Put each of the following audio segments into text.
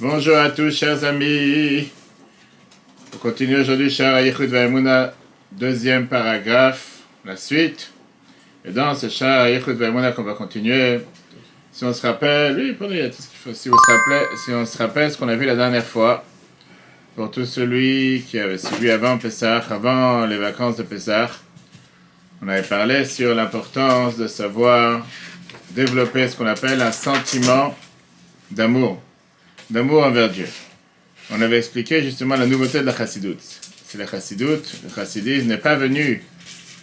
Bonjour à tous, chers amis. On continue aujourd'hui, Shara Yichud Va'emuna, deuxième paragraphe, la suite. Et dans ce Shara Yichud Va'emuna qu'on va continuer, si on se rappelle, oui, prenez, il y a tout ce qu'il faut. Si on se rappelle ce qu'on a vu la dernière fois, pour tout celui qui avait suivi avant Pessah, avant les vacances de Pessah, on avait parlé sur l'importance de savoir développer ce qu'on appelle un sentiment d'amour envers Dieu. On avait expliqué justement la nouveauté de la chassidoute. C'est la chassidoute, le chassidisme n'est pas venu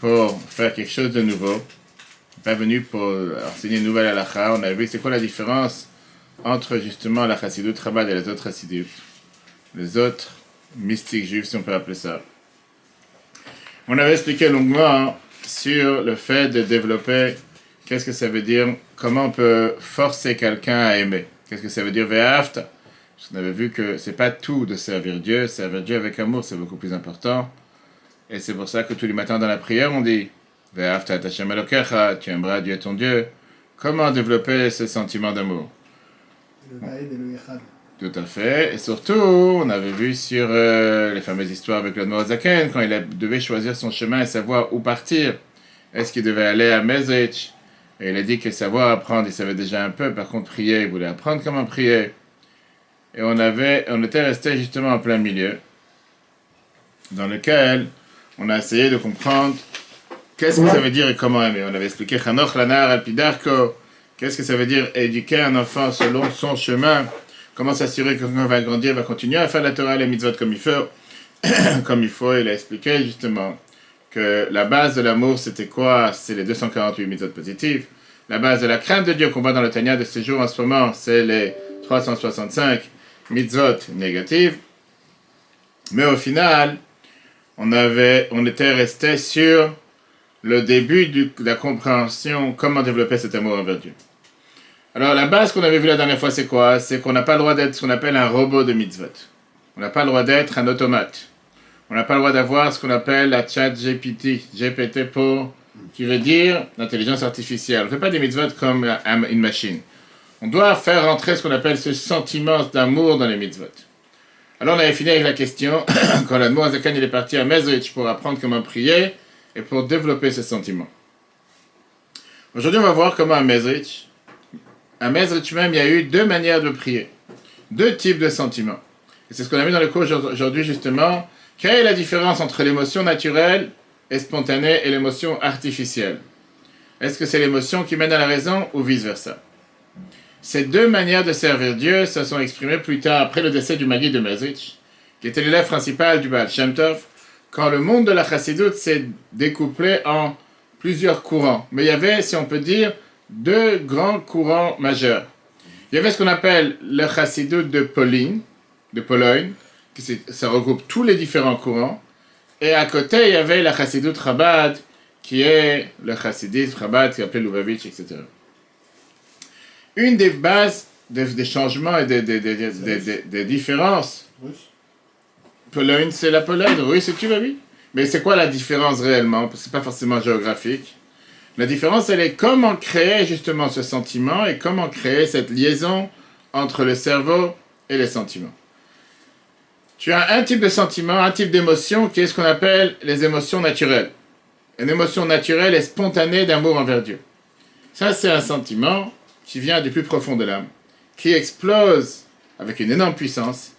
pour faire quelque chose de nouveau, n'est pas venu pour enseigner une nouvelle halakha. On avait vu c'est quoi la différence entre justement la chassidoute Chabad et les autres chassidoutes, les autres mystiques juifs si on peut appeler ça. On avait expliqué longuement sur le fait de développer qu'est-ce que ça veut dire, comment on peut forcer quelqu'un à aimer. Qu'est-ce que ça veut dire ve'ahavta? Parce qu'on avait vu que c'est pas tout de servir Dieu avec amour, c'est beaucoup plus important. Et c'est pour ça que tous les matins dans la prière, on dit ve'ahavta et Hashem Elokecha, tu aimeras Dieu ton Dieu. Comment développer ce sentiment d'amour? Le Vaed et le Echad. Tout à fait. Et surtout, on avait vu sur les fameuses histoires avec le Zaken, quand il devait choisir son chemin et savoir où partir. Est-ce qu'il devait aller à Mezrich? Et il a dit que savoir apprendre, il savait déjà un peu. Par contre, prier, il voulait apprendre comment prier. Et on était resté justement en plein milieu, dans lequel on a essayé de comprendre qu'est-ce que ça veut dire et comment aimer. On avait expliqué Chanoch Lanar Alpidarko, qu'est-ce que ça veut dire éduquer un enfant selon son chemin, comment s'assurer que quand on va grandir, va continuer à faire la Torah et les mitzvot comme il faut. Comme il faut, il a expliqué justement que la base de l'amour, c'était quoi? C'est les 248 mitzvot positives. La base de la crainte de Dieu qu'on voit dans le Tanya de ce jour en ce moment, c'est les 365 mitzvot négatives. Mais au final, on était resté sur le début de la compréhension, comment développer cet amour envers Dieu. Alors la base qu'on avait vue la dernière fois, c'est quoi? C'est qu'on n'a pas le droit d'être ce qu'on appelle un robot de mitzvot. On n'a pas le droit d'être un automate. On n'a pas le droit d'avoir ce qu'on appelle la chat GPT qui veut dire l'intelligence artificielle. On ne fait pas des mitzvot comme une machine. On doit faire rentrer ce qu'on appelle ce sentiment d'amour dans les mitzvot. Alors on avait fini avec la question, quand l'Admour Zaken il est parti à Mezrich pour apprendre comment prier et pour développer ce sentiment. Aujourd'hui on va voir comment à Mezrich même il y a eu deux manières de prier, deux types de sentiments. Et c'est ce qu'on a mis dans le cours aujourd'hui justement. Quelle est la différence entre l'émotion naturelle et spontanée et l'émotion artificielle? Est-ce que c'est l'émotion qui mène à la raison ou vice-versa? Ces deux manières de servir Dieu se sont exprimées plus tard, après le décès du Maggid de Mezrich, qui était l'élève principal du Baal Shem Tov, quand le monde de la chassidoute s'est découplé en plusieurs courants. Mais il y avait, si on peut dire, deux grands courants majeurs. Il y avait ce qu'on appelle le chassidoute de Pologne, ça regroupe tous les différents courants. Et à côté, il y avait la chassidoute Chabad, qui est le chassidisme Chabad, qui est appelé Lubavitch, etc. Une des bases des changements et des différences, Pologne, c'est la Pologne, oui, c'est tu oui. Mais c'est quoi la différence réellement? Parce que c'est pas forcément géographique. La différence, elle est comment créer justement ce sentiment et comment créer cette liaison entre le cerveau et les sentiments. Tu as un type de sentiment, un type d'émotion qui est ce qu'on appelle les émotions naturelles. Une émotion naturelle et spontanée d'amour envers Dieu. Ça, c'est un sentiment qui vient du plus profond de l'âme, qui explose avec une énorme puissance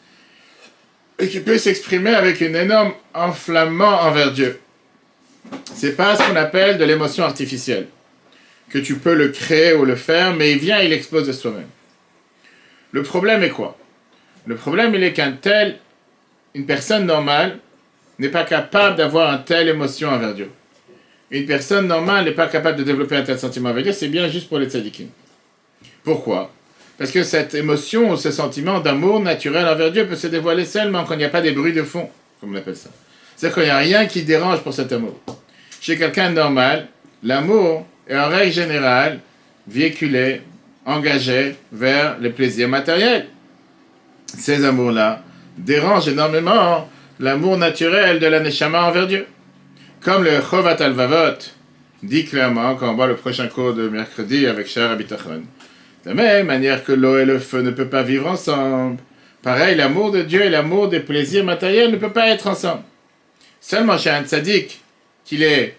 et qui peut s'exprimer avec un énorme enflammement envers Dieu. C'est pas ce qu'on appelle de l'émotion artificielle, que tu peux le créer ou le faire, mais il explose de soi-même. Le problème est quoi? Le problème, il est une personne normale n'est pas capable d'avoir une telle émotion envers Dieu. Une personne normale n'est pas capable de développer un tel sentiment envers Dieu, c'est bien juste pour les tzadikim. Pourquoi? Parce que cette émotion ou ce sentiment d'amour naturel envers Dieu peut se dévoiler seulement quand il n'y a pas des bruits de fond, comme on appelle ça. C'est-à-dire qu'il n'y a rien qui dérange pour cet amour. Chez quelqu'un de normal, l'amour est en règle générale véhiculé, engagé vers les plaisirs matériels. Ces amours-là dérangent énormément l'amour naturel de la neshama envers Dieu. Comme le Chovat Alvavot dit clairement, quand on voit le prochain cours de mercredi avec Shara Bitachon, de la même manière que l'eau et le feu ne peuvent pas vivre ensemble, Pareil, l'amour de Dieu et l'amour des plaisirs matériels ne peuvent pas être ensemble. Seulement chez un tzaddik, qu'il est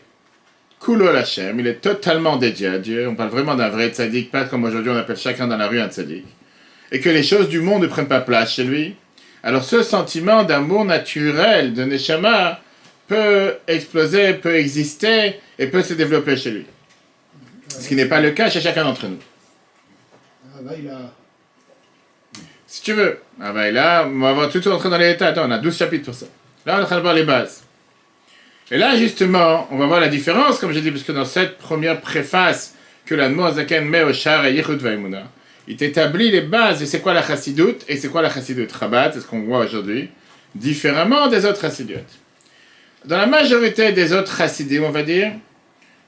Kulol Hashem, il est totalement dédié à Dieu, on parle vraiment d'un vrai tzaddik, pas comme aujourd'hui on appelle chacun dans la rue un tzaddik, et que les choses du monde ne prennent pas place chez lui, alors ce sentiment d'amour naturel de Neshama peut exploser, peut exister et peut se développer chez lui. Ce qui n'est pas le cas chez chacun d'entre nous. Si tu veux, là, on va voir tout rentrer dans les états. Attends, on a 12 chapitres pour ça. Là, on est en train de voir les bases. Et là, justement, on va voir la différence, comme j'ai dit, parce que dans cette première préface que l'Admor Zaken met au Shar et Yichud Vaimuna, il t'établit les bases de c'est quoi la chassidoute et c'est quoi la chassidoute Rabat, c'est ce qu'on voit aujourd'hui, différemment des autres chassidoutes. Dans la majorité des autres chassidim, on va dire,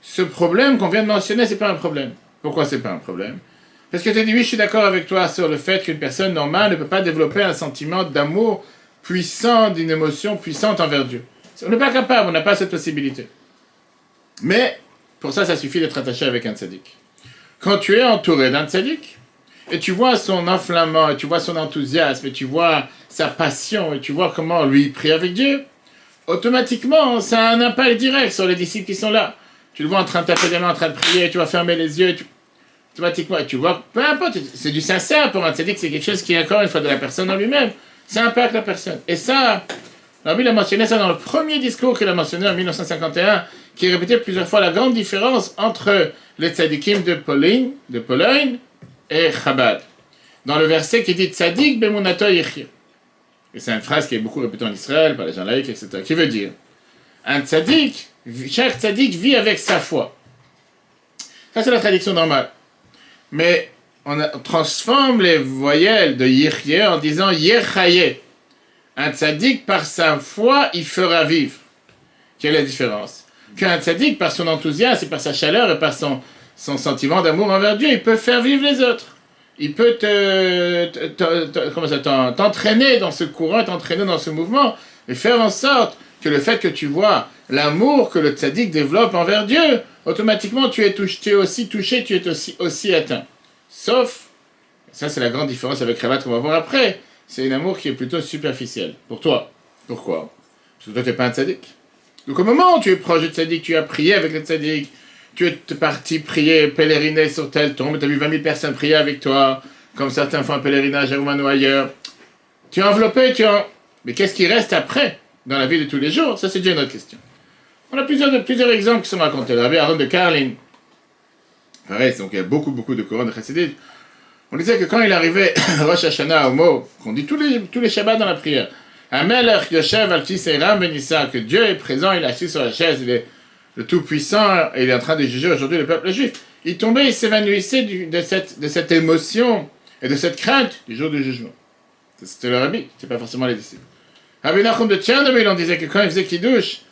ce problème qu'on vient de mentionner, c'est pas un problème. Pourquoi c'est pas un problème? Parce que tu dis, oui, je suis d'accord avec toi sur le fait qu'une personne normale ne peut pas développer un sentiment d'amour puissant, d'une émotion puissante envers Dieu. On n'est pas capable, on n'a pas cette possibilité. Mais, pour ça, ça suffit d'être attaché avec un tzaddik. Quand tu es entouré d'un tzaddik, et tu vois son enflammement, et tu vois son enthousiasme, et tu vois sa passion, et tu vois comment lui prie avec Dieu, automatiquement, ça a un impact direct sur les disciples qui sont là. Tu le vois en train de taper des mains, en train de prier, tu vas fermer les yeux, automatiquement, tu vois, peu importe, c'est du sincère pour un tzaddik, c'est quelque chose qui est encore une fois de la personne en lui-même, ça impacte la personne. Et ça, Rabbi il a mentionné ça dans le premier discours qu'il a mentionné en 1951, qui répétait plusieurs fois la grande différence entre les tzaddikim de Pologne et Chabad. Dans le verset qui dit Tzadik bemunato yechir. Et c'est une phrase qui est beaucoup répétée en Israël par les gens laïcs, etc. Qui veut dire un tzaddik, chaque tzaddik vit avec sa foi. Ça c'est la traduction normale. Mais on transforme les voyelles de yechir en disant yechaye. Un tzaddik, par sa foi, il fera vivre. Quelle est la différence? Qu'un tzaddik, par son enthousiasme et par sa chaleur et par son sentiment d'amour envers Dieu, il peut faire vivre les autres. Il peut t'entraîner dans ce courant, t'entraîner dans ce mouvement, et faire en sorte que le fait que tu vois l'amour que le tzaddik développe envers Dieu, automatiquement tu es aussi touché, tu es aussi atteint. Sauf, ça c'est la grande différence avec Rabat qu'on va voir après, c'est un amour qui est plutôt superficiel. Pour toi. Pourquoi? Parce que toi, tu n'es pas un tzaddik. Donc au moment où tu es proche du tzaddik, tu as prié avec le tzaddik, tu es parti prier, pèleriner sur telle tombe, tu as vu 20 000 personnes prier avec toi, comme certains font un pèlerinage à Ouman ou ailleurs. Tu es enveloppé, Mais qu'est-ce qui reste après, dans la vie de tous les jours? Ça, c'est déjà une autre question. On a plusieurs exemples qui sont racontés. Le rabbi Aaron de Karlin. Pareil, donc il y a beaucoup de courants de chassidisme. On disait que quand il arrivait Rosh Hashanah au mot, qu'on dit tous les Shabbats dans la prière, Amelech Yoshev Al-Tiseiram Benissa, que Dieu est présent, il est assis sur la chaise, il est le Tout-Puissant, et il est en train de juger aujourd'hui le peuple juif. Il tombait, il s'évanouissait de cette émotion et de cette crainte du jour du jugement. C'était le rabbi, c'était pas forcément les disciples. Rabbi Nachum de Tchernobyl, on disait que quand il faisait Kiddush,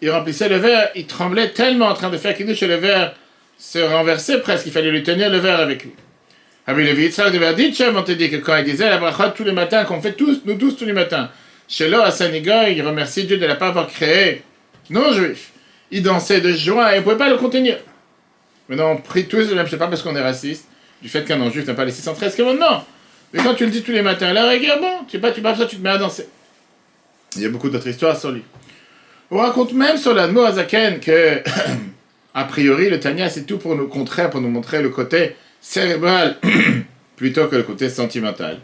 il remplissait le verre, il tremblait tellement en train de faire Kiddush, et le verre se renversait presque, il fallait lui tenir le verre avec lui. Rabbi Levi Yitzhak de Berditchev, on te dit que quand il disait la bracha tous les matins, qu'on fait nous tous tous les matins, chez l'O à Sanigoy, il remercie Dieu de la part avoir créé non-juif. Il dansait de joie et on ne pouvait pas le contenir. Maintenant, on prie tous, je ne sais pas parce qu'on est raciste, du fait qu'un non-juif n'a pas les 613 commandements. Mais quand tu le dis tous les matins, la rigueur, bon, tu parles ça, tu te mets à danser. Il y a beaucoup d'autres histoires sur lui. On raconte même sur l'Admor Hazaken que, a priori, le Tanya, c'est tout pour nous contrer, pour nous montrer le côté cérébral plutôt que le côté sentimental.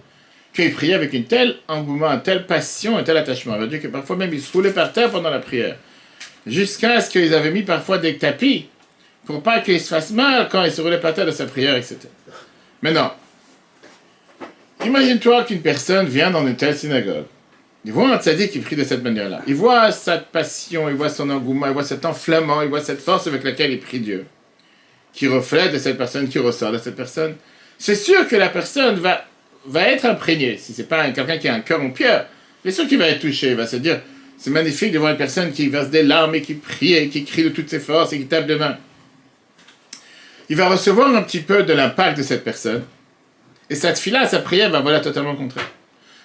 Qu'il priait avec une telle engouement, une telle passion, un tel attachement avec Dieu que parfois même ils se roulaient par terre pendant la prière. Jusqu'à ce qu'ils avaient mis parfois des tapis pour pas qu'ils se fassent mal quand ils se roulaient par terre de sa prière, etc. Maintenant, imagine-toi qu'une personne vient dans une telle synagogue. Il voit un tzaddik qui prie de cette manière-là. Il voit sa passion, il voit son engouement, il voit cet enflammement, il voit cette force avec laquelle il prie Dieu, qui reflète de cette personne, qui ressort de cette personne. C'est sûr que la personne va être imprégnée. Si c'est pas quelqu'un qui a un cœur en pierre, bien sûr qu'il va être touché. Il va se dire, c'est magnifique de voir une personne qui verse des larmes et qui prie et qui crie de toutes ses forces et qui tape de main. Il va recevoir un petit peu de l'impact de cette personne. Et cette fille-là, sa prière va voilà totalement le contraire.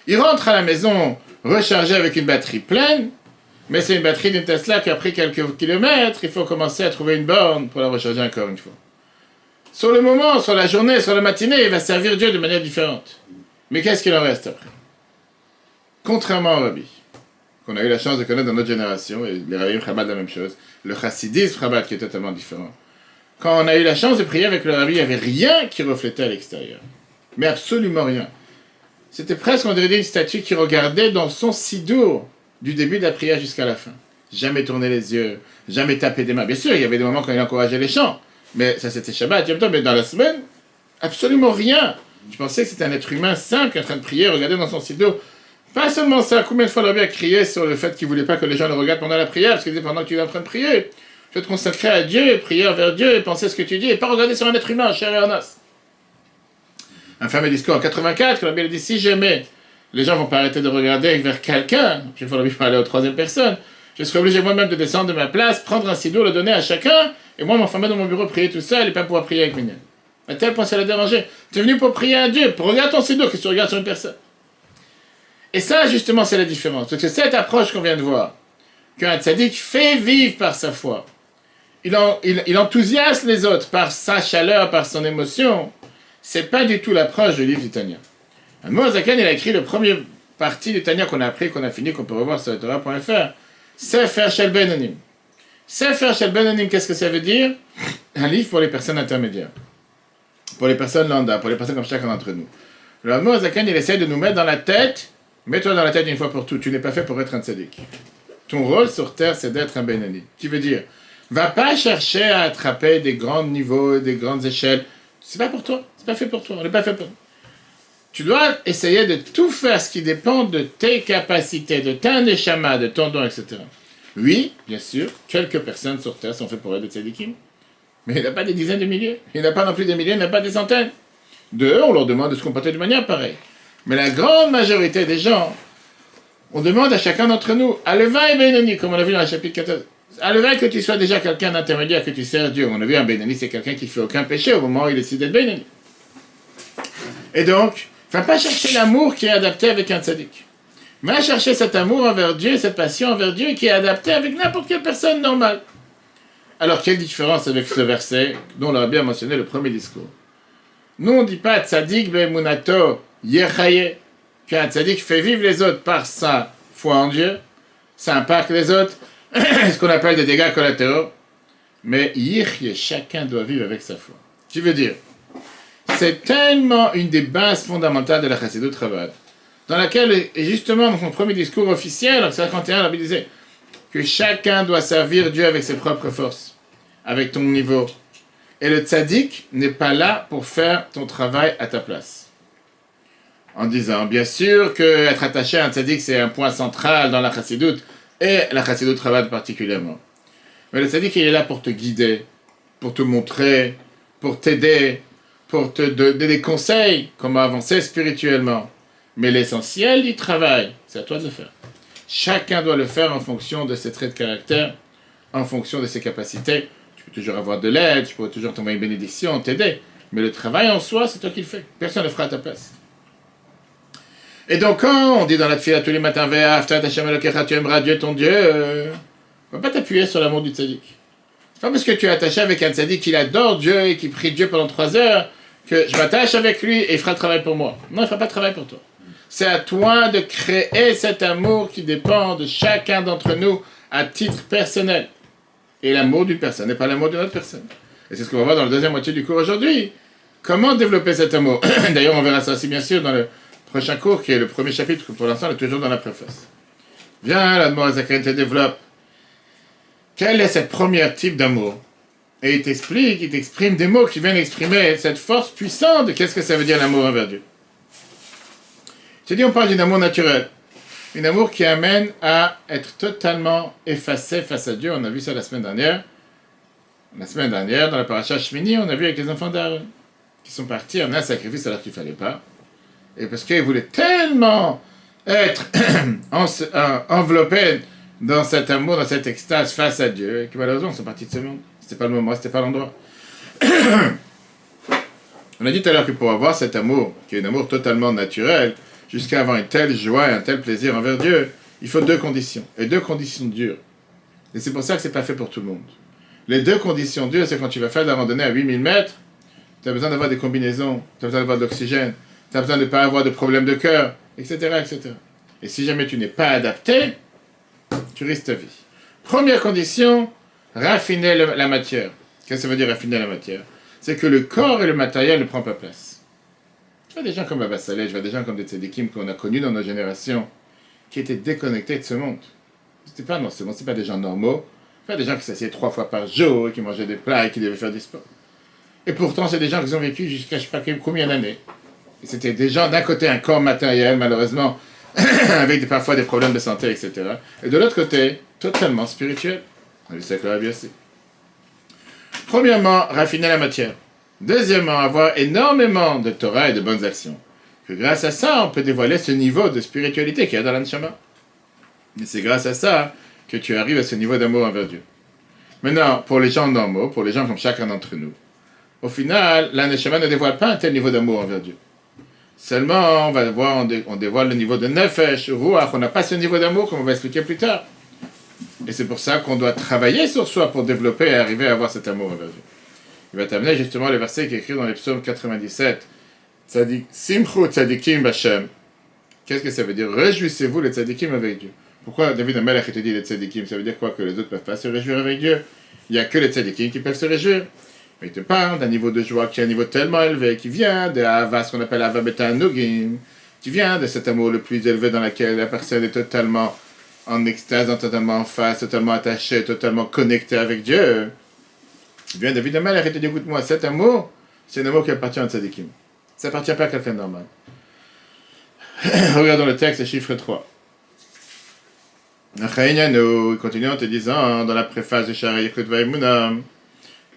Il rentre à la maison rechargé avec une batterie pleine, mais c'est une batterie d'une Tesla qui a pris quelques kilomètres. Il faut commencer à trouver une borne pour la recharger encore une fois. Sur le moment, sur la journée, sur la matinée, il va servir Dieu de manière différente. Mais qu'est-ce qu'il en reste après? Contrairement au rabbi, qu'on a eu la chance de connaître dans notre génération, et les rabbis Chabad la même chose, le chassidisme Chabad qui est totalement différent. Quand on a eu la chance de prier avec le rabbi, il n'y avait rien qui reflétait à l'extérieur. Mais absolument rien. C'était presque, on dirait, une statue qui regardait dans son sidour du début de la prière jusqu'à la fin. Jamais tourner les yeux, jamais taper des mains. Bien sûr, il y avait des moments quand il encourageait les chants, mais ça c'était Shabbat, mais dans la semaine, absolument rien. Je pensais que c'était un être humain simple qui est en train de prier, regarder dans son sidour. Pas seulement ça, combien de fois le rabbi a crié sur le fait qu'il ne voulait pas que les gens le regardent pendant la prière, parce qu'il disait pendant que tu es en train de prier, tu dois te consacrer à Dieu, prier vers Dieu, et penser à ce que tu dis, et pas regarder sur un être humain, chair et en os. Un fameux discours en 84, que le rabbi a dit, si jamais les gens ne vont pas arrêter de regarder vers quelqu'un, puis il faut le rabbi parler aux troisième personnes, je serai obligé moi-même de descendre de ma place, prendre un sidour, le donner à chacun, et moi m'enfermer dans mon bureau, prier tout seul, et pas pouvoir prier avec Minyan. À tel point ça l'a dérangé. Tu es venu pour prier à Dieu, pour regarder ton sidour, que tu regardes sur une personne. Et ça, justement, c'est la différence. Parce que cette approche qu'on vient de voir, qu'un tzaddik fait vivre par sa foi, il enthousiasme les autres par sa chaleur, par son émotion, c'est pas du tout l'approche du livre du Tanya. Admor Zaken, il a écrit le premier partie du Tanya qu'on a appris, qu'on a fini, qu'on peut revoir sur Torah.fr, Sefer Shel Beinonim. Sefer Shel Beinonim, qu'est-ce que ça veut dire? Un livre pour les personnes intermédiaires. Pour les personnes lambda, pour les personnes comme chacun d'entre nous. Le Admor Zaken, il essaie de nous mettre dans la tête, mets-toi dans la tête une fois pour toutes, tu n'es pas fait pour être un tzaddik. Ton rôle sur terre, c'est d'être un Benoni. Qui veut dire, va pas chercher à attraper des grands niveaux, des grandes échelles. C'est pas pour toi, c'est pas fait pour toi, on n'est pas fait pour toi. Tu dois essayer de tout faire ce qui dépend de tes capacités, de ta neshama, de ton don, etc. Oui, bien sûr, quelques personnes sur terre sont faites pour être des tzaddikim. Mais il n'y en a pas des dizaines de milliers. Il n'y en a pas non plus des milliers, il n'y en a pas des centaines. De eux, on leur demande de se comporter de manière pareille. Mais la grande majorité des gens, on demande à chacun d'entre nous, Aleva et Benoni, comme on a vu dans le chapitre 14. Aleva que tu sois déjà quelqu'un d'intermédiaire, que tu sers Dieu. On a vu un Benoni, c'est quelqu'un qui ne fait aucun péché au moment où il décide d'être Benoni. Et donc, il ne faut pas chercher l'amour qui est adapté avec un tzaddik. Mais chercher cet amour envers Dieu, cette passion envers Dieu qui est adaptée avec n'importe quelle personne normale. Alors, quelle différence avec ce verset dont on a bien mentionné le premier discours? Nous, on ne dit pas tzaddik be'emunato yechaye, qu'un tzaddik fait vivre les autres par sa foi en Dieu, ça impacte les autres, ce qu'on appelle des dégâts collatéraux, mais yichye, chacun doit vivre avec sa foi. Qui veut dire, c'est tellement une des bases fondamentales de la Chassidut Chabad, dans laquelle, et justement, dans son premier discours officiel, en 51, il disait que chacun doit servir Dieu avec ses propres forces, avec ton niveau. Et le tzaddik n'est pas là pour faire ton travail à ta place. En disant, bien sûr, qu'être attaché à un tzaddik, c'est un point central dans la Chassidut, et la Chassidut Chabad particulièrement. Mais le tzaddik, il est là pour te guider, pour te montrer, pour t'aider, pour te donner des conseils, comment avancer spirituellement. Mais l'essentiel du travail, c'est à toi de le faire. Chacun doit le faire en fonction de ses traits de caractère, en fonction de ses capacités. Tu peux toujours avoir de l'aide, tu peux toujours t'envoyer une bénédiction, t'aider. Mais le travail en soi, c'est toi qui le fais. Personne ne le fera à ta place. Et donc, quand on dit dans la tefila tous les matins, tu aimeras Dieu ton Dieu, on ne va pas t'appuyer sur l'amour du tzaddik. C'est pas parce que tu es attaché avec un tzaddik qui adore Dieu et qui prie Dieu pendant 3 heures que je m'attache avec lui et il fera le travail pour moi. Non, il ne fera pas de travail pour toi. C'est à toi de créer cet amour qui dépend de chacun d'entre nous à titre personnel. Et l'amour d'une personne n'est pas l'amour d'une autre personne. Et c'est ce qu'on va voir dans la deuxième moitié du cours aujourd'hui. Comment développer cet amour? D'ailleurs, on verra ça aussi bien sûr dans le prochain cours, qui est le premier chapitre, que pour l'instant, on est toujours dans la préface. Viens, l'Admor Zaken te développe. Quel est ce premier type d'amour? Et il t'exprime des mots qui viennent exprimer cette force puissante de qu'est-ce que ça veut dire l'amour envers Dieu. Je dis, on parle d'un amour naturel. Un amour qui amène à être totalement effacé face à Dieu. On a vu ça la semaine dernière. La semaine dernière, dans la paracha Shmini, on a vu avec les enfants d'Aaron, qui sont partis amener un sacrifice alors qu'il ne fallait pas. Et parce qu'ils voulaient tellement être enveloppés dans cet amour, dans cette extase face à Dieu, et que malheureusement, ils sont partis de ce monde. C'était pas le moment, c'était pas l'endroit. On a dit tout à l'heure que pour avoir cet amour, qui est un amour totalement naturel, jusqu'à avoir une telle joie et un tel plaisir envers Dieu, il faut 2 conditions. Et 2 conditions dures. Et c'est pour ça que c'est pas fait pour tout le monde. Les 2 conditions dures, c'est quand tu vas faire de la randonnée à 8000 mètres, tu as besoin d'avoir des combinaisons, tu as besoin d'avoir de l'oxygène, tu as besoin de ne pas avoir de problème de cœur, etc., etc. Et si jamais tu n'es pas adapté, tu risques ta vie. Première condition, raffiner la matière. Qu'est-ce que ça veut dire raffiner la matière? C'est que le corps et le matériel ne prennent pas place. Je vois des gens comme Baba Saleh, je vois des gens comme des tzadikim qu'on a connus dans nos générations, qui étaient déconnectés de ce monde. C'était pas, non, c'est pas des gens normaux, pas des gens qui s'assiedent 3 fois par jour, qui mangeaient des plats et qui devaient faire du sport. Et pourtant, c'est des gens qui ont vécu jusqu'à je ne sais pas combien d'années. Et c'était des gens, d'un côté, un corps matériel, malheureusement, avec parfois des problèmes de santé, etc. Et de l'autre côté, totalement spirituel. On dit ça que bien aussi. Premièrement, raffiner la matière. Deuxièmement, avoir énormément de Torah et de bonnes actions. Que grâce à ça, on peut dévoiler ce niveau de spiritualité qu'il y a dans l'Anshama. Et c'est grâce à ça que tu arrives à ce niveau d'amour envers Dieu. Maintenant, pour les gens normaux, pour les gens comme chacun d'entre nous, au final, l'Anshama ne dévoile pas un tel niveau d'amour envers Dieu. Seulement, on va voir, on dévoile le niveau de Nefesh, Ruach, on n'a pas ce niveau d'amour, comme on va expliquer plus tard. Et c'est pour ça qu'on doit travailler sur soi pour développer et arriver à avoir cet amour envers Dieu. Il va t'amener justement le verset qui est écrit dans les psaumes 97. Simchu tzadikim b'Hashem. Qu'est-ce que ça veut dire? Réjouissez-vous les tzadikim avec Dieu. Pourquoi David Amelech te dit les tzadikim? Ça veut dire quoi? Que les autres ne peuvent pas se réjouir avec Dieu. Il n'y a que les tzadikim qui peuvent se réjouir. Mais il te parle d'un niveau de joie qui est un niveau tellement élevé, qui vient de Ahava, ce qu'on appelle Ahava Betanugim, qui vient de cet amour le plus élevé dans lequel la personne est totalement en extase, totalement en face, totalement attachée, totalement connectée avec Dieu. Il vient David Amelech et te dit, écoute-moi, cet amour, c'est un amour qui appartient à tzadikim. Ça n'appartient pas à quelqu'un de normal. Regardons le texte, chiffre 3. Nous continuons en te disant, dans la préface de Shara Yichud Va'emunah,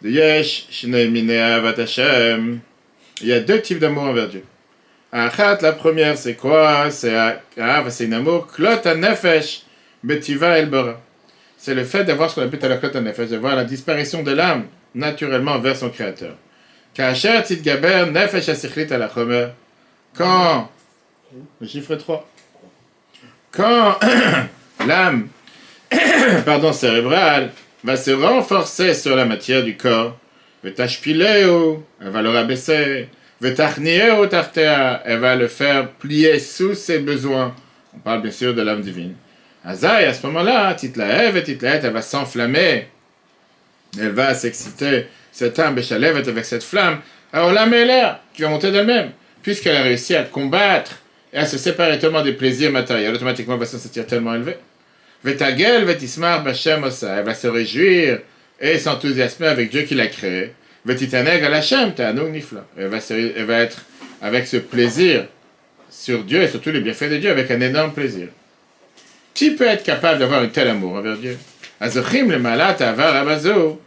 de Yesh, Shnei Minei Ahavat Hashem, il y a 2 types d'amour envers Dieu. Achat, la première, c'est quoi? C'est un amour, Klot HaNefesh, Betiva El Bora. C'est le fait d'avoir ce qu'on appelle la Klot HaNefesh, de voir la disparition de l'âme, naturellement, vers son Créateur. Kasher Tzitgaber Nefesh HaSichlit Al HaChomer. Quand, le chiffre 3, quand l'âme, cérébrale, va se renforcer sur la matière du corps, Vetashpileo, elle va le rabaisser, Vetachnieo Tartea, elle va le faire plier sous ses besoins. On parle bien sûr de l'âme divine. Azaï, à ce moment-là, Titlaev et Titlaet, elle va s'enflammer, elle va s'exciter, cette âme Béchalev avec cette flamme, alors l'âme est l'air, qui va monter d'elle-même, puisqu'elle a réussi à combattre et à se séparer tellement des plaisirs matériels, automatiquement elle va se sentir tellement élevée. Vetagel, vetismar, b'Hashem osa. Elle va se réjouir et s'enthousiasmer avec Dieu qui l'a créé. Vetitaneg al Hashem, ta'anug nifla. Elle va être avec ce plaisir sur Dieu et sur tous les bienfaits de Dieu, avec un énorme plaisir. Qui peut être capable d'avoir un tel amour envers Dieu? Azochim le malat avar abazo.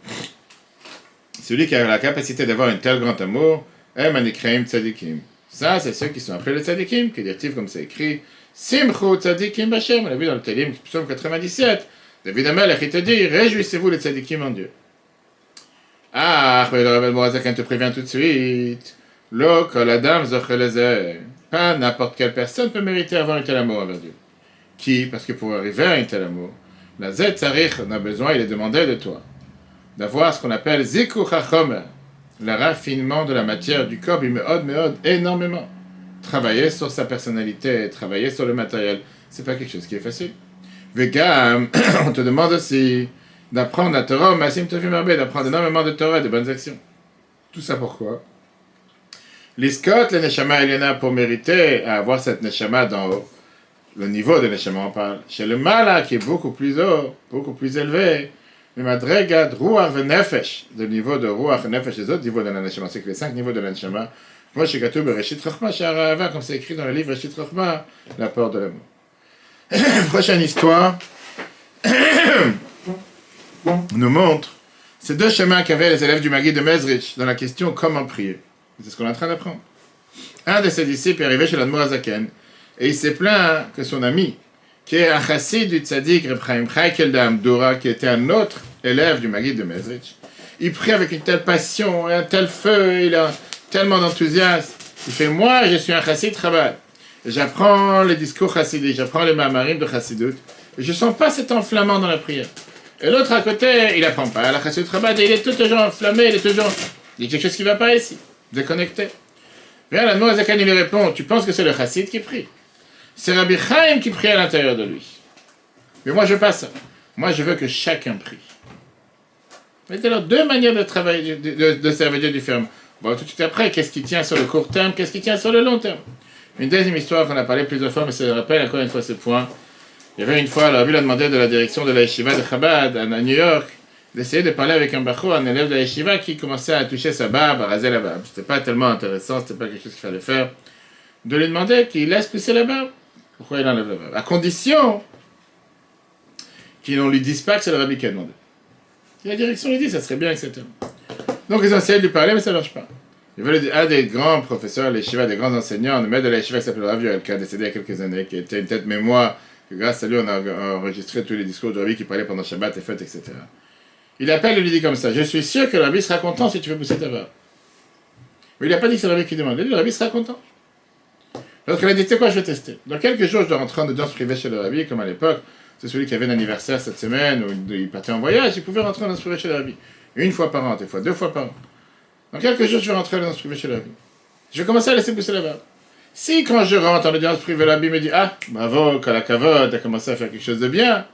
Celui qui a la capacité d'avoir un tel grand amour, est manikreim tzadikim. Ça, c'est ceux qui sont appelés les tzadikim, qui dirent comme c'est écrit. Simchu tzadikim b'Hashem, on l'a vu dans le Télim, psaume 97. David Amelech, il te dit, réjouissez-vous les tzadikim en Dieu. Ah, mais le Rebbe Morazakan te prévient tout de suite. Lo kol adam zochelezeh. Pas n'importe quelle personne peut mériter d'avoir un tel amour envers Dieu. Qui? Parce que pour arriver à un tel amour, la zet tzarich, on a besoin, il est demandé de toi, d'avoir ce qu'on appelle zikuch hachomer, le raffinement de la matière du corps, meod, énormément. Travailler sur sa personnalité, travailler sur le matériel, c'est pas quelque chose qui est facile. Vegam, on te demande aussi d'apprendre la Torah, Masim Tovim Arbe, d'apprendre énormément de Torah et de bonnes actions. Tout ça pourquoi? L'iskot, le Neshama Eliana, pour mériter à avoir cette Neshama d'en haut, le niveau de Neshama, on parle, chez le Mala, qui est beaucoup plus haut, beaucoup plus élevé, le Madrega, Ruach ve Nefesh, le niveau de Ruach ve Nefesh, les autres niveaux de la Neshama, c'est que les 5 niveaux de la Neshama, moi, chez Katoub, Reshit Rochma, chez Arava, comme c'est écrit dans le livre Reshit Rochma, l'apport de l'amour. Prochaine histoire nous montre ces 2 chemins qu'avaient les élèves du Maguid de Mezrich dans la question comment prier. C'est ce qu'on est en train d'apprendre. Un de ses disciples est arrivé chez l'Admour Hazaken et il s'est plaint que son ami, qui est un chassid du tzaddik Reb Chaim Chaikel d'Amdoura, qui était un autre élève du Maguid de Mezrich, il prie avec une telle passion, un tel feu, il a tellement d'enthousiasme. Il fait, moi, je suis un chassid Chabad. J'apprends les discours chassidiques, j'apprends les mamarim de chassidut. Et je ne sens pas cet enflammement dans la prière. Et l'autre à côté, il n'apprend pas la chassidut Chabad et il est toujours enflammé, il y a quelque chose qui ne va pas ici, déconnecté. Bien, la Noazakan, il lui répond, tu penses que c'est le chassid qui prie? C'est Rabbi Chaim qui prie à l'intérieur de lui. Mais moi, je veux pas ça. Moi, je veux que chacun prie. Mais alors, deux manières de travailler, de servir Dieu différemment. Bon, tout de suite après, qu'est-ce qui tient sur le court terme, qu'est-ce qui tient sur le long terme? Une deuxième histoire qu'on a parlé plusieurs fois, mais ça rappelle encore une fois ce point. Il y avait une fois, le Rabbi a demandé de la direction de la yeshiva de Chabad à New York d'essayer de parler avec un bachot, un élève de la yeshiva qui commençait à toucher sa barbe, à raser la barbe. C'était pas tellement intéressant, c'était pas quelque chose qu'il fallait faire. De lui demander qu'il laisse pousser la barbe. Pourquoi il enlève la barbe? À condition qu'ils ne lui disent pas que c'est le Rabbi qui a demandé. Et la direction lui dit, ça serait bien, etc. Donc ils ont essayé de lui parler, mais ça ne marche pas. Il y avait un des grands professeurs, les yeshiva, des grands enseignants, un maître de la yeshiva qui s'appelle Rav Yoel, qui a décédé il y a quelques années, qui était une tête mémoire, que grâce à lui on a enregistré tous les discours du Rabbi qui parlait pendant Shabbat et fêtes, etc. Il appelle et lui dit comme ça, je suis sûr que le Rabbi sera content si tu veux pousser ta barbe. Mais il n'a pas dit que c'est le Rabbi qui demande, il dit le Rabbi sera content. L'autre il a dit, tu sais quoi, je vais tester. Dans quelques jours, je dois rentrer en audience privée chez le Rabbi, comme à l'époque. C'est celui qui avait un anniversaire cette semaine, où il partait en voyage, il pouvait rentrer en audience privée chez le Rabbi. Une fois par an, des fois deux fois par an. Dans quelques jours, je vais rentrer en audience privée chez le Rabbi. Je vais commencer à laisser pousser la barbe. Si quand je rentre en audience privée, le Rabbi me dit, ah, bravo, Kalakavod, t'as commencé à faire quelque chose de bien,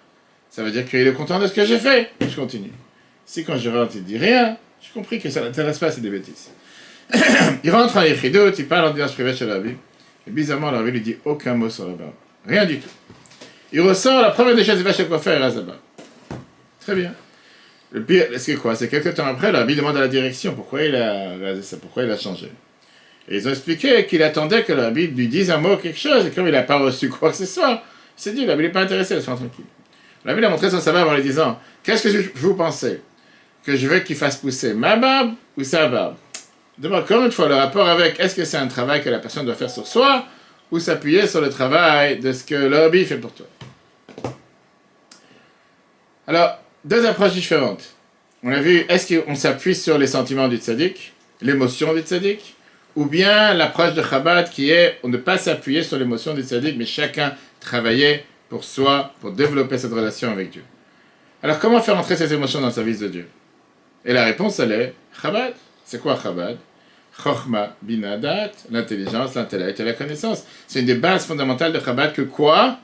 ça veut dire qu'il est content de ce que j'ai fait. Je continue. Si quand je rentre, il dit rien, j'ai compris que ça n'intéresse pas, c'est des bêtises. Il rentre en Yechidot, il parle en audience privée chez le Rabbi. Et bizarrement, le Rabbi lui dit aucun mot sur la barbe. Rien du tout. Il ressort, la première des choses, il va chez le coiffeur et rase la barbe. Très bien. Le pire, c'est quoi? C'est quelques temps après, le Rabbi demande à la direction pourquoi il a rasé ça, pourquoi il a changé. Et ils ont expliqué qu'il attendait que le Rabbi lui dise un mot, quelque chose, et comme il n'a pas reçu quoi que ce soit, il s'est dit, le Rabbi n'est pas intéressé, laisse-moi tranquille. Le Rabbi a montré son savoir en lui disant, qu'est-ce que vous pensez? Que je veux qu'il fasse pousser ma barbe ou sa barbe? Demande encore une fois le rapport avec est-ce que c'est un travail que la personne doit faire sur soi ou s'appuyer sur le travail de ce que le Rabbi fait pour toi. Alors, deux approches différentes. On a vu, est-ce qu'on s'appuie sur les sentiments du tzaddik, l'émotion du tzaddik, ou bien l'approche de Chabad qui est on ne pas s'appuyer sur l'émotion du tzaddik, mais chacun travailler pour soi, pour développer cette relation avec Dieu. Alors, comment faire entrer ces émotions dans le service de Dieu? Et la réponse, elle est Chabad. C'est quoi Chabad? Chochma, binadat, l'intelligence, l'intellect et la connaissance. C'est une des bases fondamentales de Chabad que quoi?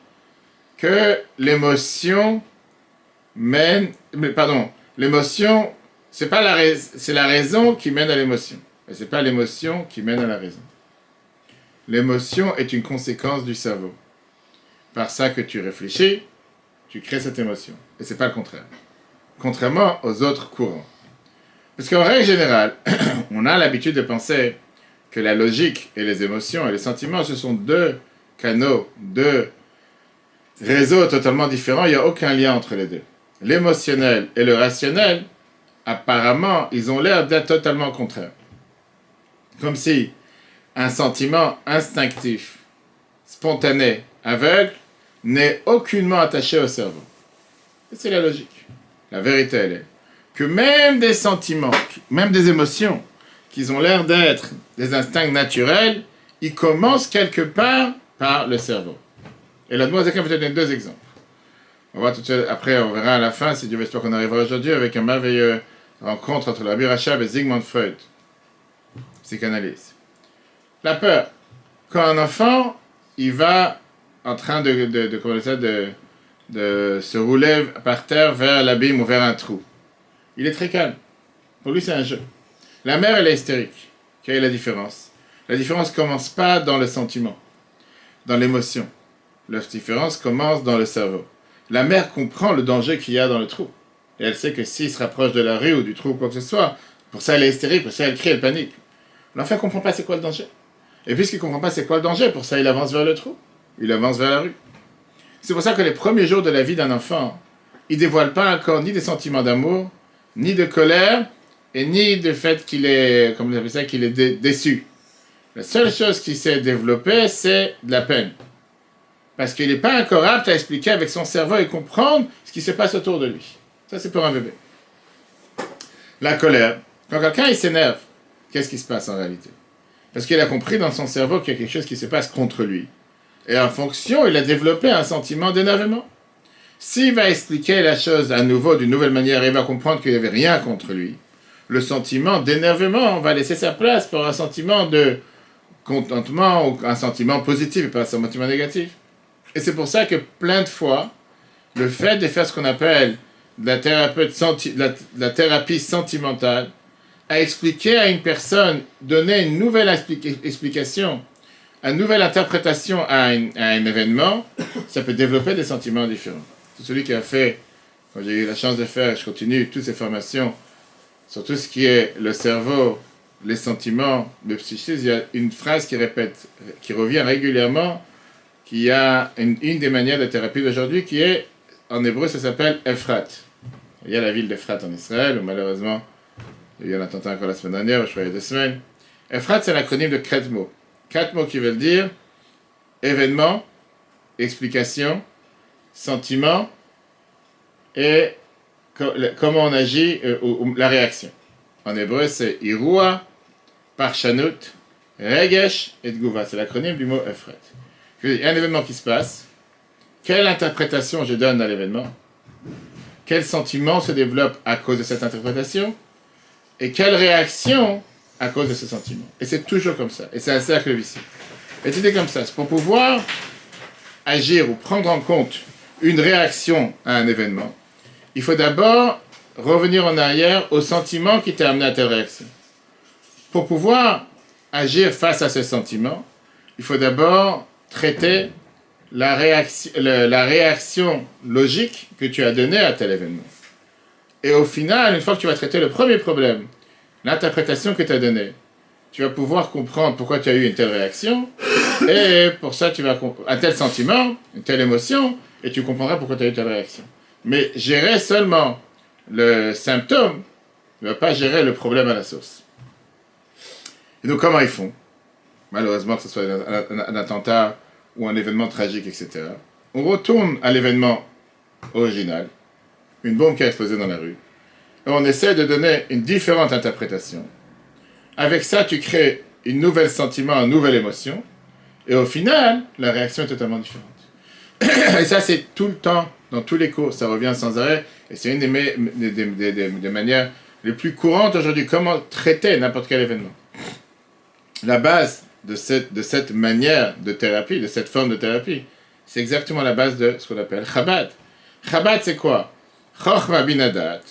Que l'émotion mène... Pardon, l'émotion, c'est pas c'est la raison qui mène à l'émotion. Et c'est pas l'émotion qui mène à la raison. L'émotion est une conséquence du cerveau. Par ça que tu réfléchis, tu crées cette émotion. Et c'est pas le contraire. Contrairement aux autres courants. Parce qu'en règle générale, on a l'habitude de penser que la logique et les émotions et les sentiments, ce sont deux canaux, deux réseaux totalement différents. Il n'y a aucun lien entre les deux. L'émotionnel et le rationnel, apparemment, ils ont l'air d'être totalement contraires. Comme si un sentiment instinctif, spontané, aveugle, n'est aucunement attaché au cerveau. Et c'est la logique. La vérité, elle est que même des sentiments, même des émotions, qui ont l'air d'être des instincts naturels, ils commencent quelque part par le cerveau. Et là, moi, Zaken vous donner deux exemples. On va tout de suite, après, on verra à la fin, si Dieu veut, j'espère qu'on arrivera aujourd'hui avec un merveilleux rencontre entre le Rabbi Rachab et Sigmund Freud, psychanalyste. La peur. Quand un enfant, il va en train de se rouler par terre vers l'abîme ou vers un trou. Il est très calme. Pour lui, c'est un jeu. La mère, elle est hystérique. Quelle est la différence? La différence ne commence pas dans le sentiment, dans l'émotion. La différence commence dans le cerveau. La mère comprend le danger qu'il y a dans le trou. Et elle sait que s'il se rapproche de la rue ou du trou ou quoi que ce soit, pour ça elle est hystérique, pour ça elle crie, elle panique. L'enfant ne comprend pas c'est quoi le danger. Et puisqu'il ne comprend pas c'est quoi le danger, pour ça il avance vers le trou. Il avance vers la rue. C'est pour ça que les premiers jours de la vie d'un enfant, il ne dévoile pas encore ni des sentiments d'amour, ni de colère, et ni du fait qu'il est, comme on appelle ça, qu'il est déçu. La seule chose qui s'est développée, c'est de la peine. Parce qu'il n'est pas encore apte à expliquer avec son cerveau et comprendre ce qui se passe autour de lui. Ça, c'est pour un bébé. La colère. Quand quelqu'un il s'énerve, qu'est-ce qui se passe en réalité? Parce qu'il a compris dans son cerveau qu'il y a quelque chose qui se passe contre lui. Et en fonction, il a développé un sentiment d'énervement. S'il va expliquer la chose à nouveau, d'une nouvelle manière, il va comprendre qu'il n'y avait rien contre lui. Le sentiment d'énervement va laisser sa place pour un sentiment de contentement ou un sentiment positif et pas un sentiment négatif. Et c'est pour ça que plein de fois, le fait de faire ce qu'on appelle la thérapie sentimentale, à expliquer à une personne, donner une nouvelle explication, une nouvelle interprétation à un événement, ça peut développer des sentiments différents. C'est celui qui a fait, quand j'ai eu la chance de faire, je continue toutes ces formations sur tout ce qui est le cerveau, les sentiments, le psychisme, il y a une phrase qui revient régulièrement, qui a une des manières de thérapie d'aujourd'hui, qui est, en hébreu, ça s'appelle Ephrat. Il y a la ville d'Ephrat en Israël, où malheureusement, il y a eu un attentat encore la semaine dernière, je crois il y a 2 semaines. Ephrat, c'est l'acronyme de 4 mots. 4 mots qui veulent dire événement, explication, sentiment et comment on agit, ou la réaction. En hébreu, c'est Irua, Parshanut, Regesh et Tguva. C'est l'acronyme du mot Ephrat. Il y a un événement qui se passe. Quelle interprétation je donne à l'événement? Quel sentiment se développe à cause de cette interprétation? Et quelle réaction à cause de ce sentiment? Et c'est toujours comme ça. Et c'est un cercle vicieux. Et c'est comme ça. C'est pour pouvoir agir ou prendre en compte une réaction à un événement, il faut d'abord revenir en arrière au sentiment qui t'a amené à telle réaction. Pour pouvoir agir face à ce sentiment, il faut d'abord traiter la réaction logique que tu as donnée à tel événement. Et au final, une fois que tu vas traiter le premier problème, l'interprétation que tu as donnée, tu vas pouvoir comprendre pourquoi tu as eu une telle réaction, et pour ça, tu vas un tel sentiment, une telle émotion, et tu comprendras pourquoi tu as eu telle réaction. Mais gérer seulement le symptôme ne va pas gérer le problème à la source. Et donc, comment ils font? Malheureusement, que ce soit un attentat ou un événement tragique, etc. On retourne à l'événement original, une bombe qui a explosé dans la rue, et on essaie de donner une différente interprétation. Avec ça, tu crées un nouvel sentiment, une nouvelle émotion, et au final, la réaction est totalement différente. Et ça, c'est tout le temps, dans tous les cours, ça revient sans arrêt, et c'est une des manières les plus courantes aujourd'hui, comment traiter n'importe quel événement. La base de cette manière de thérapie, de cette forme de thérapie, c'est exactement la base de ce qu'on appelle Chabad. Chabad, c'est quoi? Chochma binadat,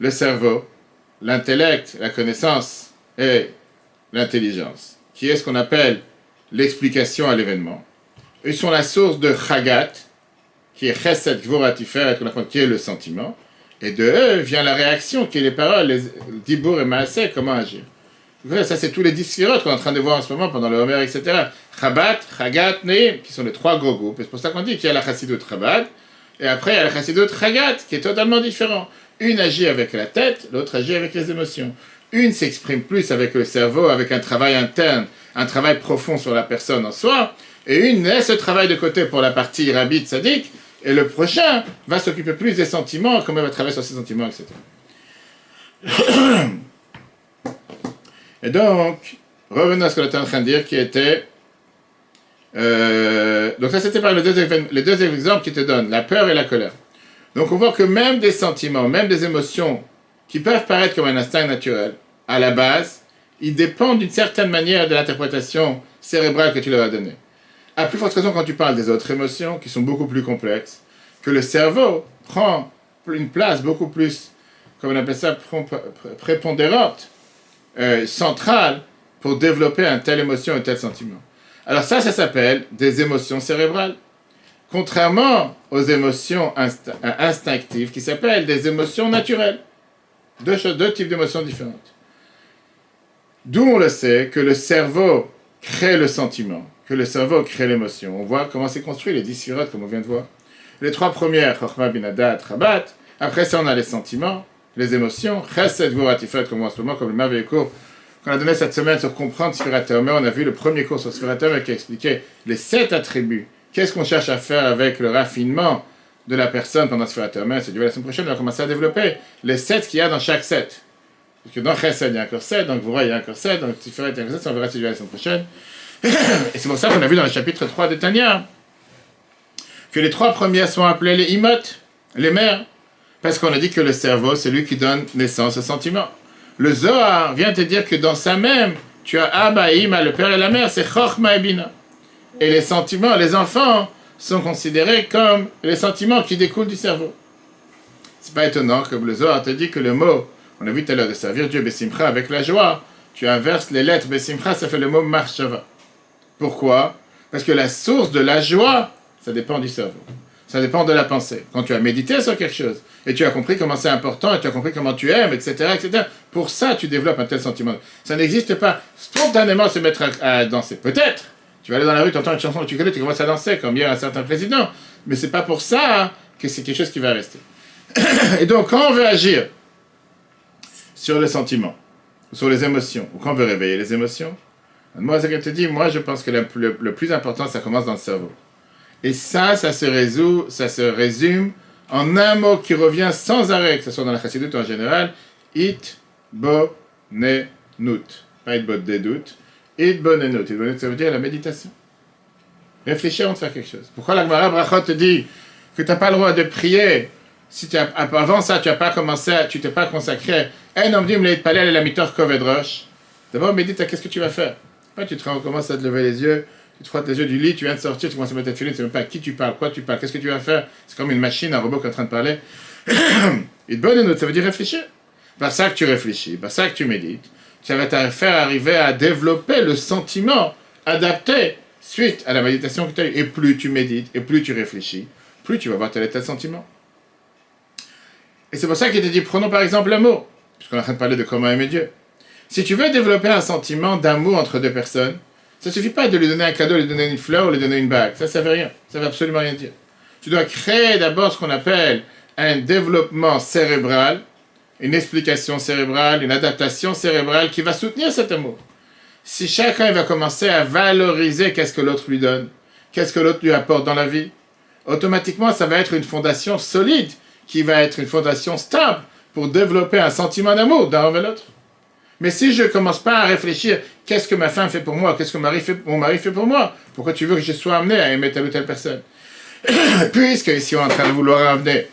le cerveau, l'intellect, la connaissance et l'intelligence, qui est ce qu'on appelle l'explication à l'événement. Ils sont la source de Chagat, qui est Chesed Gvura Tiferet, qui est le sentiment, et de eux vient la réaction, qui est les paroles, les Dibour et Maaseh, comment agir. Ça, c'est tous les 10 sphirotes qu'on est en train de voir en ce moment pendant le Homer, etc. Chabat, Chagat, Neim, qui sont les 3 gros groupes. Et c'est pour ça qu'on dit qu'il y a la Chassidut Chabad, et après il y a la Chassidut Chagat, qui est totalement différent. Une agit avec la tête, l'autre agit avec les émotions. Une s'exprime plus avec le cerveau, avec un travail interne, un travail profond sur la personne en soi, et une laisse ce travail de côté pour la partie rabbi tzaddik, et le prochain va s'occuper plus des sentiments, comment il va travailler sur ses sentiments, etc. Et donc, revenons à ce qu'on était en train de dire, qui était... donc ça, c'était par les deux exemples qui te donnent, la peur et la colère. Donc on voit que même des sentiments, même des émotions, qui peuvent paraître comme un instinct naturel, à la base, ils dépendent d'une certaine manière de l'interprétation cérébrale que tu leur as donnée. À plus forte raison quand tu parles des autres émotions, qui sont beaucoup plus complexes, que le cerveau prend une place beaucoup plus, comme on appelle ça, prépondérante, centrale, pour développer une telle émotion, un tel sentiment. Alors ça s'appelle des émotions cérébrales. Contrairement aux émotions instinctives, qui s'appellent des émotions naturelles. Deux types d'émotions différentes. D'où on le sait que le cerveau crée le sentiment, que le cerveau crée l'émotion. On voit comment c'est construit, les 10 sphirotes, comme on vient de voir. Les 3 premières, Chochma, Binadat, Chabat. Après ça, on a les sentiments, les émotions. Chesed, Gvura, Tiferet, comme en ce moment, comme le merveilleux cours qu'on a donné cette semaine sur comprendre Sfirat HaOmer. On a vu le premier cours sur Sfirat HaOmer qui expliquait les 7 attributs. Qu'est-ce qu'on cherche à faire avec le raffinement de la personne pendant Sfirat HaOmer? C'est du la semaine prochaine, on va commencer à développer les 7 qu'il y a dans chaque 7. Parce que dans Chesed, il y a encore 7, dans Gvura, il y a encore 7, dans Tiferet, il y a encore 7, on verra si la semaine prochaine. Et c'est pour ça qu'on a vu dans le chapitre 3 de Tanya que les 3 premières sont appelées les imot, les mères, parce qu'on a dit que le cerveau, c'est lui qui donne naissance au sentiment. Le Zohar vient te dire que dans sa même, tu as Abba, Ima, le père et la mère, c'est Chochma et Bina. Et les sentiments, les enfants, sont considérés comme les sentiments qui découlent du cerveau. C'est pas étonnant que le Zohar te dit que le mot, on a vu tout à l'heure, de servir Dieu Bessimcha avec la joie, tu inverses les lettres Bessimcha, ça fait le mot Marshava. Pourquoi? Parce que la source de la joie, ça dépend du cerveau. Ça dépend de la pensée. Quand tu as médité sur quelque chose, et tu as compris comment c'est important, et tu as compris comment tu aimes, etc., etc., pour ça, tu développes un tel sentiment. Ça n'existe pas spontanément se mettre à danser. Peut-être. Tu vas aller dans la rue, tu entends une chanson que tu connais, tu commences à danser, comme hier un certain président. Mais c'est pas pour ça que c'est quelque chose qui va rester. Et donc, quand on veut agir sur les sentiments, sur les émotions, ou quand on veut réveiller les émotions, moi, ce que je te dis, moi, je pense que le plus important, ça commence dans le cerveau. Et ça se résume en un mot qui revient sans arrêt, que ce soit dans la chassidut en général, it, bo, ne, nut. Pas it, bo, de doute. It, bo, ne, nut. It, bo, ne, ça veut dire la méditation. Réfléchir avant de faire quelque chose. Pourquoi la Gemara Brachot te dit que tu n'as pas le droit de prier si avant ça, tu n'as pas commencé, tu t'es pas consacré. Un homme dit, me palais la mitor koved rosh. D'abord, médite à qu'est-ce que tu vas faire. Après, tu commences à te lever les yeux, tu te frottes les yeux du lit, tu viens de sortir, tu commences à mettre ta filet, tu ne sais même pas à qui tu parles, quoi tu parles, qu'est-ce que tu vas faire. C'est comme une machine, un robot qui est en train de parler. Et de bonne note, ça veut dire réfléchir. Par ça que tu réfléchis, par ça que tu médites, ça va te faire arriver à développer le sentiment adapté suite à la méditation que tu as eue. Et plus tu médites, et plus tu réfléchis, plus tu vas avoir tel et tel sentiment. Et c'est pour ça qu'il te dit, prenons par exemple l'amour, puisqu'on est en train de parler de comment aimer Dieu. Si tu veux développer un sentiment d'amour entre deux personnes, ça ne suffit pas de lui donner un cadeau, lui donner une fleur ou lui donner une bague. Ça ne veut rien. Ça ne veut absolument rien dire. Tu dois créer d'abord ce qu'on appelle un développement cérébral, une explication cérébrale, une adaptation cérébrale qui va soutenir cet amour. Si chacun va commencer à valoriser qu'est-ce que l'autre lui donne, qu'est-ce que l'autre lui apporte dans la vie, automatiquement, ça va être une fondation solide, qui va être une fondation stable pour développer un sentiment d'amour d'un envers l'autre. Mais si je ne commence pas à réfléchir, qu'est-ce que ma femme fait pour moi, qu'est-ce que mon mari fait pour moi, pourquoi tu veux que je sois amené à aimer telle ou telle personne? Puisque ici on est en train de vouloir amener,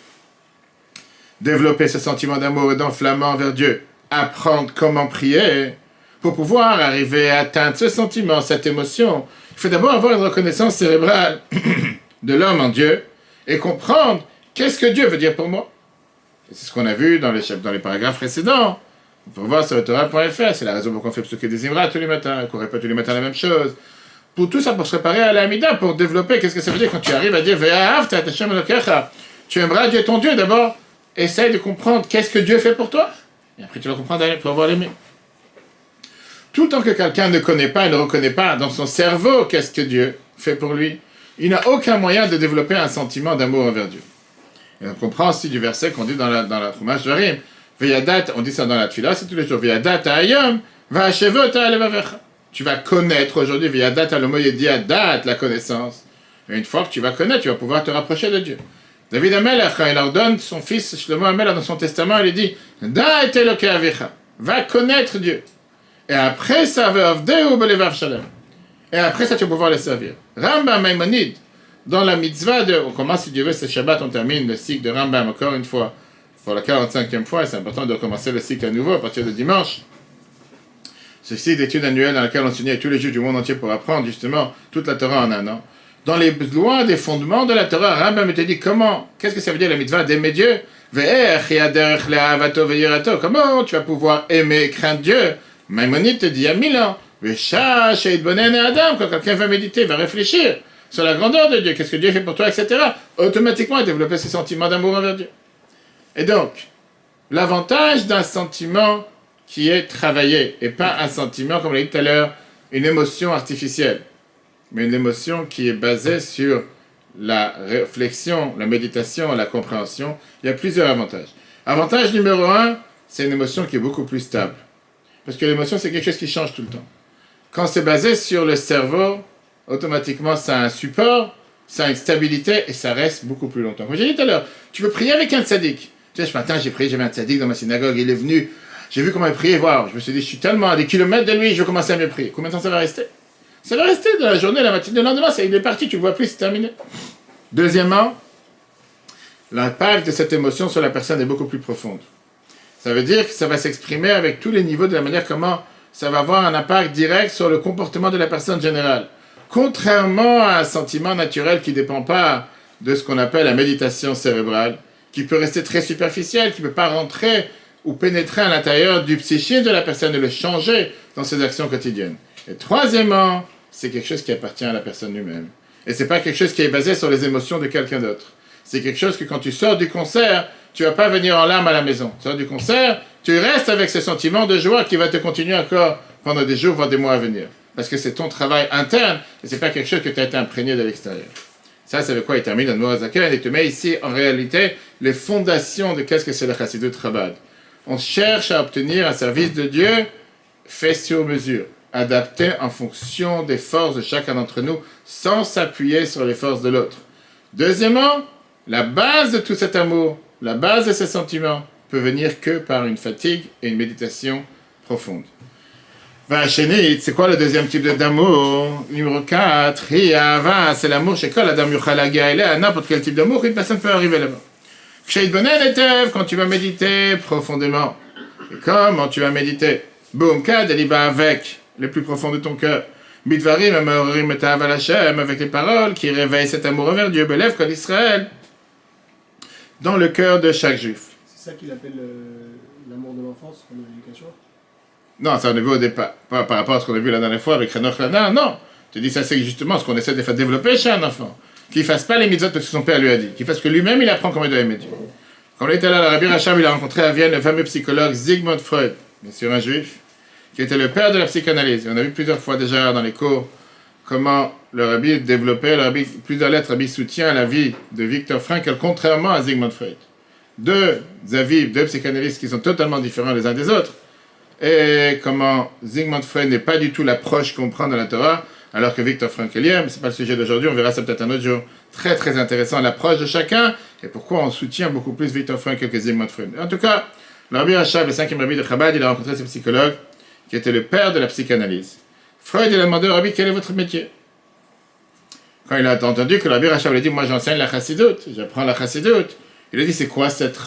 développer ce sentiment d'amour et d'enflammement envers Dieu, apprendre comment prier, pour pouvoir arriver à atteindre ce sentiment, cette émotion, il faut d'abord avoir une reconnaissance cérébrale de l'homme en Dieu et comprendre qu'est-ce que Dieu veut dire pour moi. Et c'est ce qu'on a vu dans les paragraphes précédents. On peut voir sur le Torah.fr, c'est la raison pour qu'on fait Psuké des Imra tous les matins, qu'on répète tous les matins la même chose. Pour tout ça, pour se préparer à l'Amida, pour développer, qu'est-ce que ça veut dire quand tu arrives à dire tu aimeras Dieu ton Dieu, d'abord, essaye de comprendre qu'est-ce que Dieu fait pour toi, et après tu vas comprendre pour pouvoir l'aimer. Tout le temps que quelqu'un ne connaît pas et ne reconnaît pas dans son cerveau qu'est-ce que Dieu fait pour lui, il n'a aucun moyen de développer un sentiment d'amour envers Dieu. Et on comprend aussi du verset qu'on dit dans la Chumash Dvarim, on dit ça dans la Tfila, c'est tous les jours. Tu vas connaître aujourd'hui, le mot est dit la connaissance. Et une fois que tu vas connaître, tu vas pouvoir te rapprocher de Dieu. David Amelech, quand il ordonne son fils Shlomo Amelech dans son testament, il dit va connaître Dieu. Et après ça, et après ça, tu vas pouvoir le servir. Rambam Maïmonide, dans la mitzvah on commence, si Dieu veut, ce Shabbat, on termine le cycle de Rambam encore une fois. Pour la 45e fois, c'est important de recommencer le cycle à nouveau à partir de dimanche. Ce cycle d'études annuelles dans lequel on s'unit tous les Juifs du monde entier pour apprendre justement toute la Torah en un an. Dans les lois des fondements de la Torah, Rambam te dit qu'est-ce que ça veut dire la mitzvah d'aimer Dieu? Comment tu vas pouvoir aimer et craindre Dieu? Maïmonide te dit il y a 1000 ans. Quand quelqu'un va méditer, va réfléchir sur la grandeur de Dieu, qu'est-ce que Dieu fait pour toi, etc., automatiquement il développer ses sentiments d'amour envers Dieu. Et donc, l'avantage d'un sentiment qui est travaillé, et pas un sentiment, comme on l'a dit tout à l'heure, une émotion artificielle, mais une émotion qui est basée sur la réflexion, la méditation, la compréhension, il y a plusieurs avantages. Avantage numéro 1, c'est une émotion qui est beaucoup plus stable. Parce que l'émotion, c'est quelque chose qui change tout le temps. Quand c'est basé sur le cerveau, automatiquement, ça a un support, ça a une stabilité, et ça reste beaucoup plus longtemps. Comme j'ai dit tout à l'heure, tu peux prier avec un tzaddik. Tu sais, ce matin, j'ai prié, j'avais un tzaddik dans ma synagogue, il est venu, j'ai vu comment il priait, waouh, je me suis dit, je suis tellement à des kilomètres de lui, je vais commencer à me prier. Combien de temps ça va rester? Ça va rester de la journée, la matinée, le lendemain, il est parti, tu ne le vois plus, c'est terminé. Deuxièmement, l'impact de cette émotion sur la personne est beaucoup plus profonde. Ça veut dire que ça va s'exprimer avec tous les niveaux de la manière comment ça va avoir un impact direct sur le comportement de la personne générale. contrairement à un sentiment naturel qui ne dépend pas de ce qu'on appelle la méditation cérébrale, qui peut rester très superficiel, qui ne peut pas rentrer ou pénétrer à l'intérieur du psychisme de la personne et le changer dans ses actions quotidiennes. Et troisièmement, c'est quelque chose qui appartient à la personne lui-même. Et ce n'est pas quelque chose qui est basé sur les émotions de quelqu'un d'autre. C'est quelque chose que quand tu sors du concert, tu ne vas pas venir en larmes à la maison. Tu sors du concert, tu restes avec ce sentiment de joie qui va te continuer encore pendant des jours, voire des mois à venir. Parce que c'est ton travail interne et ce n'est pas quelque chose que tu as été imprégné de l'extérieur. Ça, c'est avec quoi il termine l'Admour HaZaken et te met ici, en réalité, les fondations de qu'est-ce que c'est le Chassidut Chabad. On cherche à obtenir un service de Dieu fait sur mesure, adapté en fonction des forces de chacun d'entre nous, sans s'appuyer sur les forces de l'autre. Deuxièmement, la base de tout cet amour, la base de ces sentiments, peut venir que par une fatigue et une méditation profonde. C'est quoi le deuxième type d'amour? Numéro 4, c'est l'amour chez Kol Adam Yuchal Hagia Eleh, à n'importe quel type d'amour qu'une personne peut arriver là-bas. Quand tu vas méditer profondément. Et comment tu vas méditer? Boum, kad, avec le plus profond de ton cœur. Bidvarim, amorim et ta'av Hashem, avec les paroles qui réveillent cet amour envers Dieu, Belev Kol Israël, dans le cœur de chaque juif. C'est ça qu'il appelle l'amour de l'enfance, de l'éducation? Non, ça on a vu au départ, par rapport à ce qu'on a vu la dernière fois avec Hanoch Lana, non. Tu dis ça c'est justement ce qu'on essaie de faire développer chez un enfant. Qu'il ne fasse pas les mitzvot parce que son père lui a dit. Qu'il fasse que lui-même il apprend comment il doit aimer Dieu. Quand il était là, le Rabbi Rachab, il a rencontré à Vienne le fameux psychologue Sigmund Freud, bien sûr un juif, qui était le père de la psychanalyse. Et on a vu plusieurs fois déjà dans les cours comment le Rabbi développait, plusieurs lettres, le Rabbi soutient la vie de Viktor Frankl, contrairement à Sigmund Freud. Deux avis, deux psychanalystes qui sont totalement différents les uns des autres. Et comment Sigmund Freud n'est pas du tout l'approche qu'on prend dans la Torah, alors que Viktor Frankl, mais ce n'est pas le sujet d'aujourd'hui, on verra ça peut-être un autre jour. Très très intéressant l'approche de chacun, et pourquoi on soutient beaucoup plus Viktor Frankl que Sigmund Freud. En tout cas, le Rabbi Rachab, le 5e Rabbi de Chabad, il a rencontré ce psychologue, qui était le père de la psychanalyse. Freud, il a demandé au Rabbi, quel est votre métier? Quand il a entendu que le Rabbi Rachab lui a dit, moi j'enseigne la Chassidut, j'apprends la Chassidut, il a dit, c'est quoi cette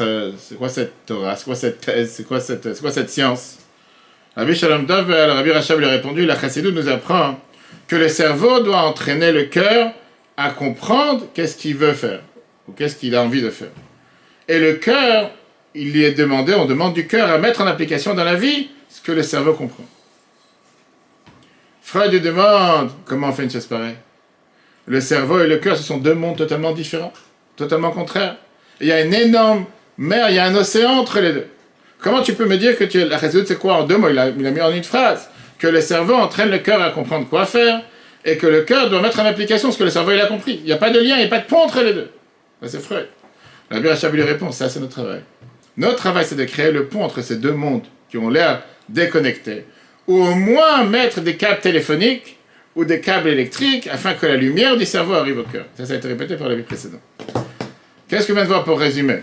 Torah, c'est quoi cette thèse, c'est quoi cette science? Rabbi Shalom Dov, le Rabbi Rachab lui a répondu, la Chassidut nous apprend que le cerveau doit entraîner le cœur à comprendre qu'est-ce qu'il veut faire, ou qu'est-ce qu'il a envie de faire. Et le cœur, il lui est demandé, on demande du cœur à mettre en application dans la vie ce que le cerveau comprend. Freud lui demande, comment on fait une chose pareille? Le cerveau et le cœur, ce sont deux mondes totalement différents, totalement contraires. Il y a une énorme mer, il y a un océan entre les deux. Comment tu peux me dire que la Chassidut, c'est quoi en deux mots? Il a mis en une phrase. Que le cerveau entraîne le cœur à comprendre quoi faire, et que le cœur doit mettre en application ce que le cerveau il a compris. Il n'y a pas de lien, il n'y a pas de pont entre les deux. Ça, c'est Freud. La Rabbi Rachab lui répond, ça c'est notre travail. Notre travail, c'est de créer le pont entre ces deux mondes qui ont l'air déconnectés, ou au moins mettre des câbles téléphoniques ou des câbles électriques afin que la lumière du cerveau arrive au cœur. Ça a été répété par la vie précédente. Qu'est-ce que je viens de voir pour résumer?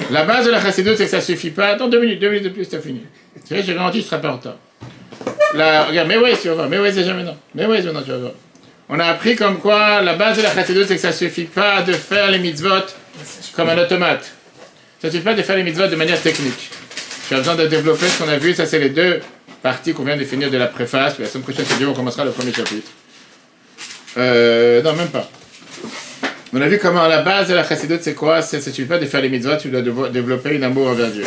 La base de la Chassidut, c'est que ça ne suffit pas. Attends, 2 minutes de plus, c'est fini. Tu sais, j'ai garanti, je ne serai pas en retard. Regarde, mais oui, tu vas voir. Mais oui, c'est jamais non. Mais oui, c'est non, tu vas voir. On a appris comme quoi la base de la Chassidut, c'est que ça ne suffit pas de faire les mitzvot comme un automate. Ça ne suffit pas de faire les mitzvot de manière technique. Tu as besoin de développer ce qu'on a vu. Ça, c'est les deux parties qu'on vient de finir de la préface. Puis la semaine prochaine, c'est Dieu, on commencera le premier chapitre. Non, même pas. On a vu comment la base de la Chassidut, c'est quoi? Ça ne suffit pas de faire les mitzvot, tu dois développer une amour envers Dieu.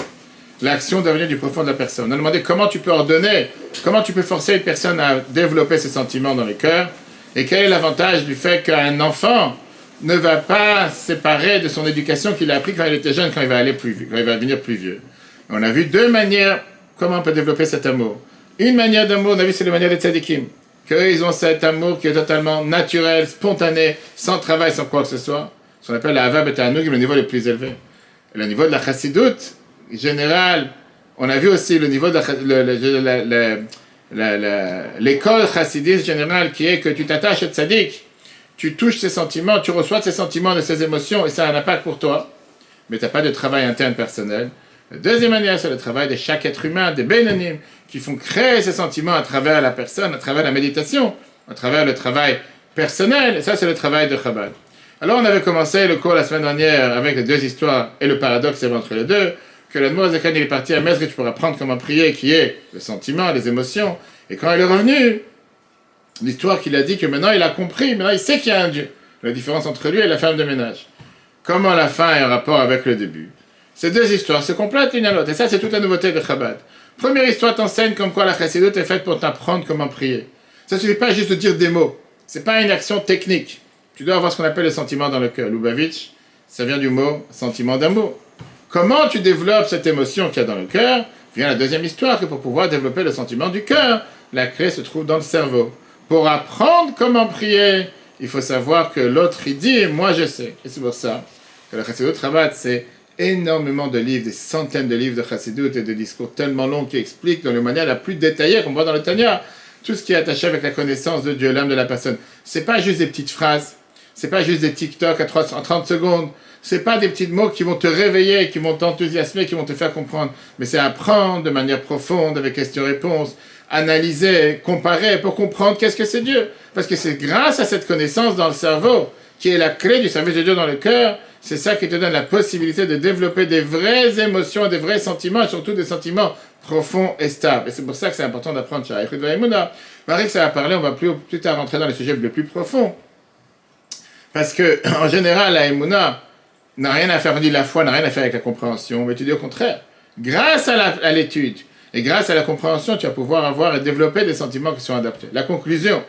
L'action doit venir du profond de la personne. On a demandé comment tu peux ordonner, comment tu peux forcer une personne à développer ses sentiments dans le cœur, et quel est l'avantage du fait qu'un enfant ne va pas séparer de son éducation qu'il a appris quand il était jeune, quand il va aller plus vieux, quand il va devenir plus vieux. On a vu deux manières comment on peut développer cet amour. Une manière d'amour, on a vu, c'est la manière des tzadikim. Qu'ils ont cet amour qui est totalement naturel, spontané, sans travail, sans quoi que ce soit. Ce qu'on appelle la Hava B'Ta'anug, le niveau le plus élevé. Et le niveau de la Chassidut, général, on a vu aussi le niveau de l'école chassidiste générale qui est que tu t'attaches à tzaddik, tu touches ses sentiments, tu reçois ses sentiments, de ses émotions et ça a un impact pour toi, mais tu n'as pas de travail interne personnel. La deuxième manière, c'est le travail de chaque être humain, des bénonymes, qui font créer ces sentiments à travers la personne, à travers la méditation, à travers le travail personnel, et ça c'est le travail de Chabad. Alors on avait commencé le cours la semaine dernière avec les deux histoires et le paradoxe entre les deux, que l'Admour HaZaken est parti à Mezrich pour apprendre comment prier, qui est le sentiment, les émotions, et quand il est revenu, l'histoire qu'il a dit que maintenant il a compris, maintenant il sait qu'il y a un Dieu. La différence entre lui et la femme de ménage. Comment la fin est en rapport avec le début. Ces deux histoires se complètent l'une à l'autre. Et ça, c'est toute la nouveauté de Chabad. Première histoire t'enseigne comme quoi la chassidoute est faite pour t'apprendre comment prier. Ça ne suffit pas juste de dire des mots. C'est pas une action technique. Tu dois avoir ce qu'on appelle le sentiment dans le cœur. Lubavitch, ça vient du mot sentiment d'amour. Comment tu développes cette émotion qu'il y a dans le cœur? Vient la deuxième histoire, que pour pouvoir développer le sentiment du cœur, la clé se trouve dans le cerveau. Pour apprendre comment prier, il faut savoir que l'autre il dit, moi je sais. Et c'est pour ça que la chassidoute Chabad, c'est énormément de livres, des centaines de livres de chassidoute et de discours tellement longs qui expliquent dans la manière la plus détaillée qu'on voit dans le Tanya, tout ce qui est attaché avec la connaissance de Dieu, l'âme de la personne. C'est pas juste des petites phrases, c'est pas juste des TikTok en 30 secondes, c'est pas des petits mots qui vont te réveiller, qui vont t'enthousiasmer, qui vont te faire comprendre, mais c'est apprendre de manière profonde, avec questions-réponses, analyser, comparer, pour comprendre qu'est-ce que c'est Dieu. Parce que c'est grâce à cette connaissance dans le cerveau, qui est la clé du service de Dieu dans le cœur, c'est ça qui te donne la possibilité de développer des vraies émotions, des vrais sentiments, et surtout des sentiments profonds et stables. Et c'est pour ça que c'est important d'apprendre ça. Écoute, Vaïmouna, Marie, ça va parler, on va plus tard rentrer dans les sujets les plus profonds. Parce que, en général, la Emouna n'a rien à faire, on dit la foi n'a rien à faire avec la compréhension, mais tu dis au contraire. Grâce à l'étude et grâce à la compréhension, tu vas pouvoir avoir et développer des sentiments qui sont adaptés. La conclusion,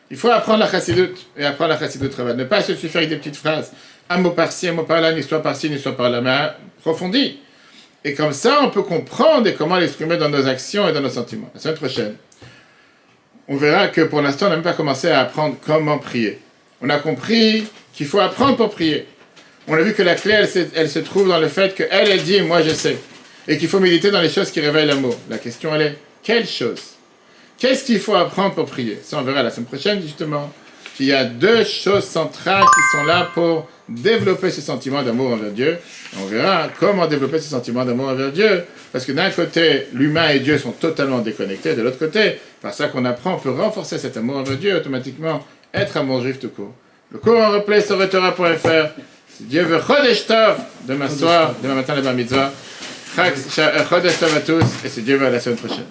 il faut apprendre la chassidoute et apprendre la chassidoute Chabad. Ne pas se suffire avec des petites phrases. Un mot par-ci, un mot par-là, une histoire par-ci, une histoire par-là, mais approfondie. Et comme ça, on peut comprendre et comment l'exprimer dans nos actions et dans nos sentiments. La semaine prochaine, on verra que pour l'instant, on n'a même pas commencé à apprendre comment prier. On a compris qu'il faut apprendre pour prier. On a vu que la clé, elle se trouve dans le fait qu'elle dit « moi je sais ». Et qu'il faut méditer dans les choses qui réveillent l'amour. La question, elle est « quelles choses ?» Qu'est-ce qu'il faut apprendre pour prier? Ça, on verra la semaine prochaine, justement. Qu'il y a deux choses centrales qui sont là pour développer ce sentiment d'amour envers Dieu. Et on verra comment développer ce sentiment d'amour envers Dieu. Parce que d'un côté, l'humain et Dieu sont totalement déconnectés. De l'autre côté, par ça qu'on apprend, on peut renforcer cet amour envers Dieu, automatiquement être amour juif tout court. Le cours en replay sur Torah.fr. Si Dieu veut Chodesh Tov, demain soir, demain matin, le Bar Mitzvah. Chodesh Tov à tous, et si Dieu veut, à la semaine prochaine.